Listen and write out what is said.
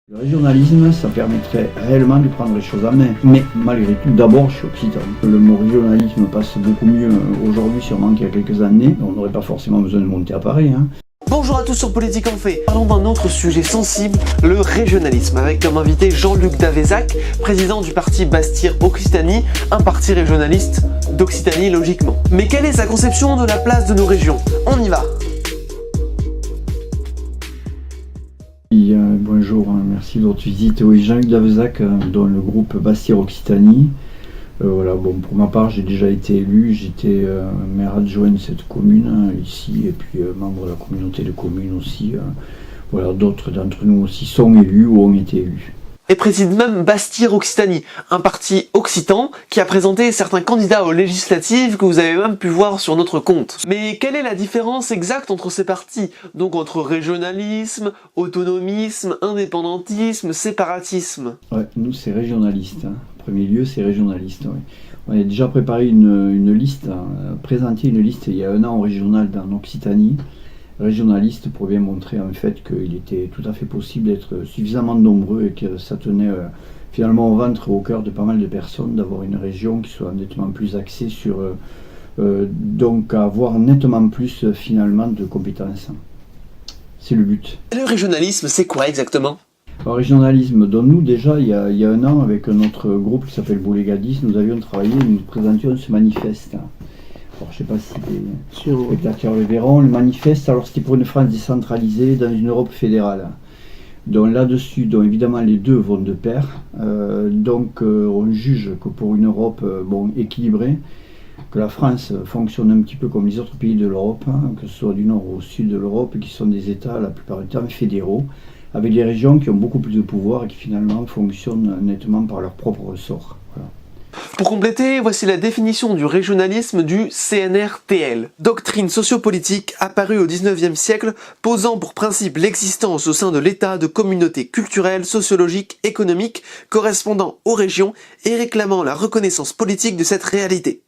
Le régionalisme, ça permettrait réellement de prendre les choses en main. Mais malgré tout, d'abord, je suis occitan. Le mot régionalisme passe beaucoup mieux aujourd'hui sûrement qu'il y a quelques années. On n'aurait pas forcément besoin de monter à Paris. Bonjour à tous sur Politique en fait. Parlons d'un autre sujet sensible, le régionalisme, avec comme invité Jean-Luc Davezac, président du parti Bastir-Occitanie, un parti régionaliste d'Occitanie logiquement. Mais quelle est sa conception de la place de nos régions? On y va. Bonjour, merci de votre visite. Oui, Jean-Luc Davezac, dans le groupe Bastir-Occitanie. Pour ma part, j'ai déjà été élu, j'étais maire adjoint de cette commune ici, et puis membre de la communauté de communes aussi. D'autres d'entre nous aussi sont élus ou ont été élus. Et préside même Bastir-Occitanie, un parti occitan qui a présenté certains candidats aux législatives que vous avez même pu voir sur notre compte. Mais quelle est la différence exacte entre ces partis? Donc entre régionalisme, autonomisme, indépendantisme, séparatisme? Ouais, nous c'est régionaliste. En premier lieu, c'est régionaliste. Ouais. On a déjà préparé une liste, présenté une liste il y a un an au régional en Occitanie. Régionaliste pour bien montrer en fait qu'il était tout à fait possible d'être suffisamment nombreux et que ça tenait finalement au ventre et au cœur de pas mal de personnes d'avoir une région qui soit nettement plus axée sur donc avoir nettement plus finalement de compétences. C'est le but. Le régionalisme, c'est quoi exactement? Le régionalisme, dont nous déjà il y a un an avec notre groupe qui s'appelle Boulégadis, nous avions travaillé, nous présentions ce manifeste. Alors, je ne sais pas si les spectateurs le verront, le manifeste, alors c'était pour une France décentralisée dans une Europe fédérale. Donc là-dessus, évidemment les deux vont de pair. On juge que pour une Europe équilibrée, que la France fonctionne un petit peu comme les autres pays de l'Europe, que ce soit du nord au sud de l'Europe, qui sont des États la plupart du temps fédéraux, avec des régions qui ont beaucoup plus de pouvoir et qui finalement fonctionnent nettement par leur propre ressort. Voilà. Pour compléter, voici la définition du régionalisme du CNRTL. Doctrine sociopolitique apparue au XIXe siècle, posant pour principe l'existence au sein de l'État de communautés culturelles, sociologiques, économiques, correspondant aux régions et réclamant la reconnaissance politique de cette réalité.